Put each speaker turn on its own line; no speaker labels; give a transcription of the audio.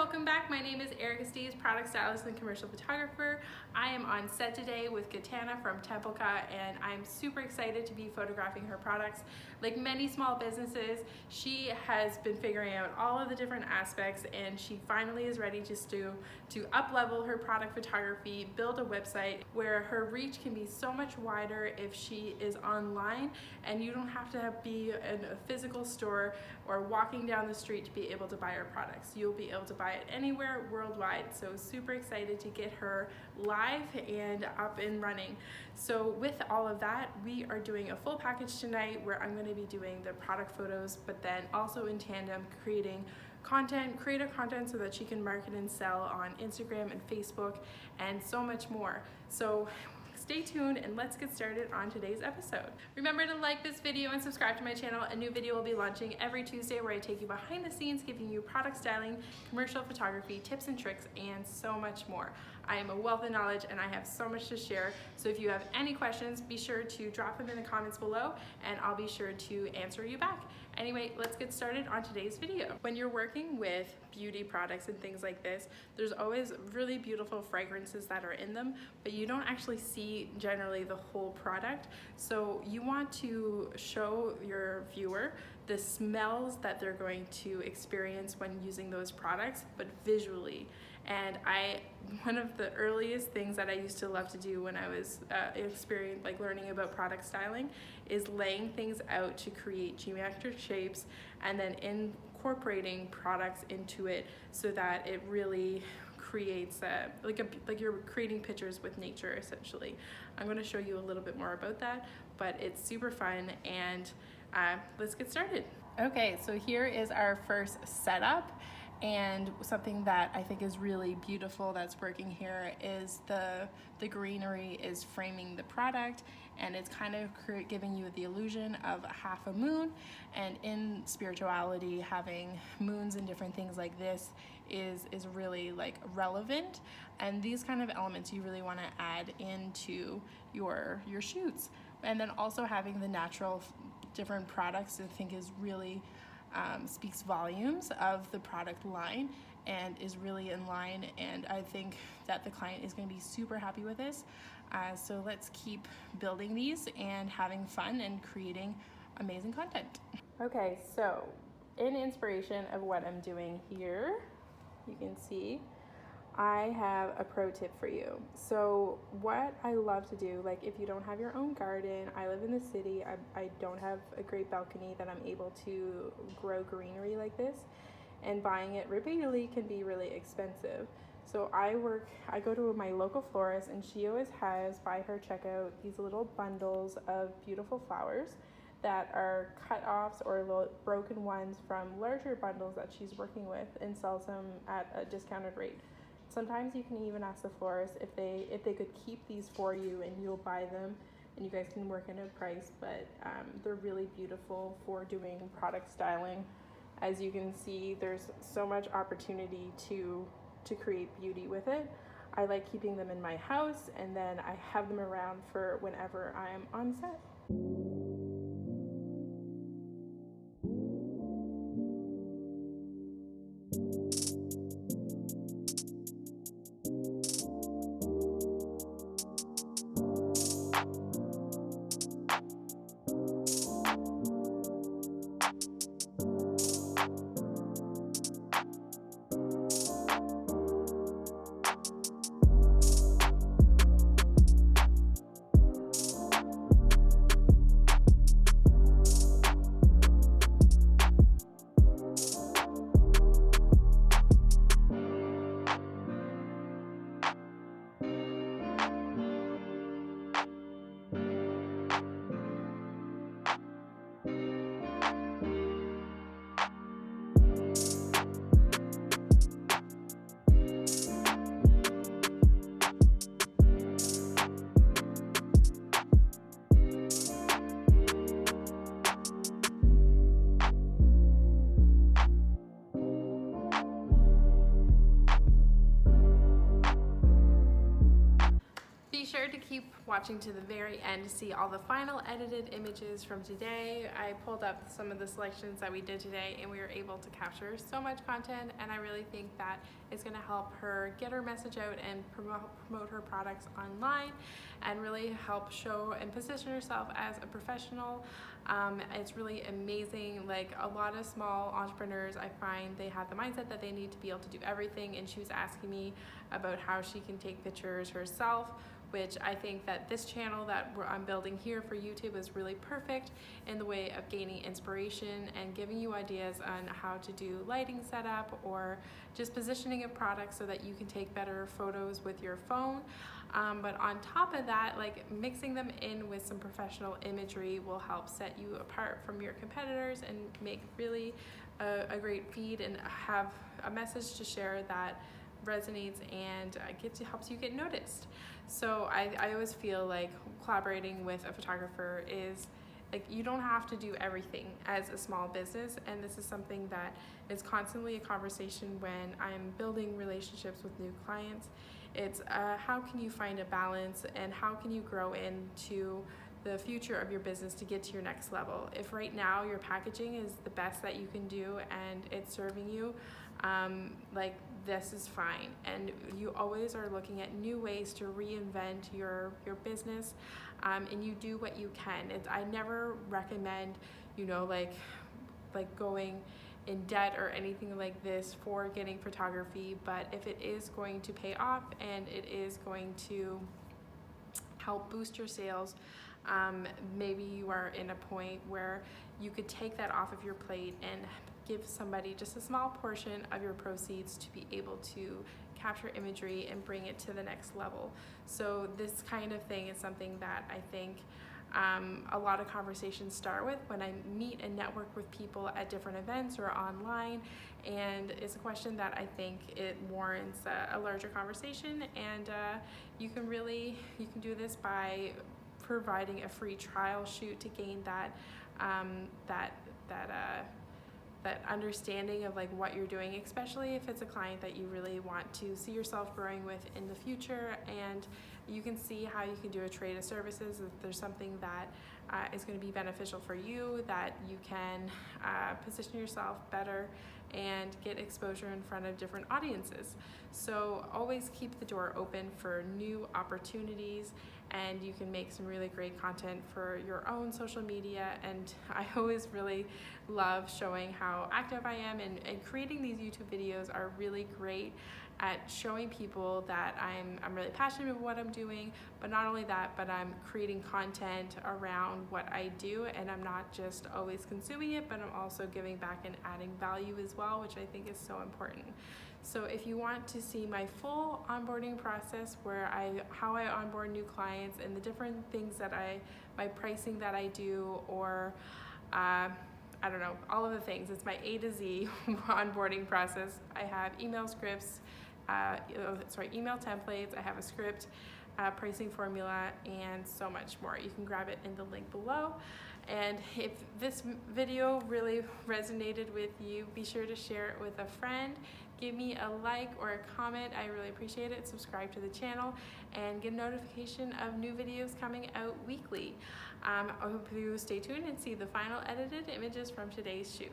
welcome back. My name is Erica Steeves, product stylist and commercial photographer. I am on set today with Katana from Tempelka, and I'm super excited to be photographing her products. Like many small businesses, she has been figuring out all of the different aspects, and she finally is ready just to up-level her product photography, build a website where her reach can be so much wider if she is online, and you don't have to be in a physical store or walking down the street to be able to buy her products. You'll be able to buy it anywhere worldwide. So super excited to get her live and up and running. So with all of that, we are doing a full package tonight where I'm going to be doing the product photos, but then also in tandem creating content, creator content, so that she can market and sell on Instagram and Facebook and so much more. So stay tuned and let's get started on today's episode. Remember to like this video and subscribe to my channel. A new video will be launching every Tuesday where I take you behind the scenes, giving you product styling, commercial photography, tips and tricks, and so much more. I am a wealth of knowledge and I have so much to share. So if you have any questions, be sure to drop them in the comments below and I'll be sure to answer you back. Anyway, let's get started on today's video. When you're working with beauty products and things like this, there's always really beautiful fragrances that are in them, but you don't actually see generally the whole product. So you want to show your viewer the smells that they're going to experience when using those products, but visually. And one of the earliest things that I used to love to do when I was learning about product styling is laying things out to create geometric shapes and then incorporating products into it so that it really creates like you're creating pictures with nature essentially. I'm going to show you a little bit more about that, but it's super fun, and let's get started. Okay, so here is our first setup. And something that I think is really beautiful that's working here is the greenery is framing the product, and it's kind of giving you the illusion of half a moon. And in spirituality, having moons and different things like this is really like relevant. And these kind of elements you really want to add into your shoots. And then also having the natural different products I think is really speaks volumes of the product line and is really in line, and I think that the client is going to be super happy with this. So let's keep building these and having fun and creating amazing content. Okay, so in inspiration of what I'm doing here, you can see I have a pro tip for you. So what I love to do, like if you don't have your own garden, I live in the city, I don't have a great balcony that I'm able to grow greenery like this, and buying it repeatedly can be really expensive. So I go to my local florist, and she always has by her checkout these little bundles of beautiful flowers that are cut-offs or broken ones from larger bundles that she's working with, and sells them at a discounted rate. Sometimes you can even ask the florist if they could keep these for you, and you'll buy them and you guys can work in a price, but they're really beautiful for doing product styling. As you can see, there's so much opportunity to create beauty with it. I like keeping them in my house, and then I have them around for whenever I'm on set. to keep watching to the very end to see all the final edited images from today. I pulled up some of the selections that we did today and we were able to capture so much content, and I really think that it's going to help her get her message out and promote her products online and really help show and position herself as a professional. It's really amazing. Like, a lot of small entrepreneurs, I find they have the mindset that they need to be able to do everything, and she was asking me about how she can take pictures herself, which I think that this channel that I'm building here for YouTube is really perfect in the way of gaining inspiration and giving you ideas on how to do lighting setup or just positioning of products so that you can take better photos with your phone. But on top of that, like, mixing them in with some professional imagery will help set you apart from your competitors and make really a great feed and have a message to share that resonates and helps you get noticed. So I always feel like collaborating with a photographer is, like, you don't have to do everything as a small business, and this is something that is constantly a conversation when I'm building relationships with new clients. It's how can you find a balance and how can you grow into the future of your business to get to your next level. If right now your packaging is the best that you can do and it's serving you, like, this is fine, and you always are looking at new ways to reinvent your business, and you do what you can. I never recommend, like going in debt or anything like this for getting photography, but if it is going to pay off and it is going to help boost your sales, maybe you are in a point where you could take that off of your plate and give somebody just a small portion of your proceeds to be able to capture imagery and bring it to the next level. So this kind of thing is something that I think a lot of conversations start with when I meet and network with people at different events or online, and it's a question that I think it warrants a larger conversation. And you can do this by providing a free trial shoot to gain that understanding of, like, what you're doing, especially if it's a client that you really want to see yourself growing with in the future. And you can see how you can do a trade of services if there's something that is going to be beneficial for you, that you can position yourself better and get exposure in front of different audiences. So always keep the door open for new opportunities, and you can make some really great content for your own social media. And I always really love showing how active I am, and creating these YouTube videos are really great at showing people that I'm really passionate about what I'm doing, but not only that, but I'm creating content around what I do, and I'm not just always consuming it, but I'm also giving back and adding value as well, which I think is so important. So if you want to see my full onboarding process, how I onboard new clients and the different things my pricing that I do, or I don't know, all of the things. It's my A to Z onboarding process. I have email scripts, email templates. I have a script, pricing formula, and so much more. You can grab it in the link below. And if this video really resonated with you, be sure to share it with a friend. Give me a like or a comment. I really appreciate it. Subscribe to the channel and get a notification of new videos coming out weekly. I hope you stay tuned and see the final edited images from today's shoot.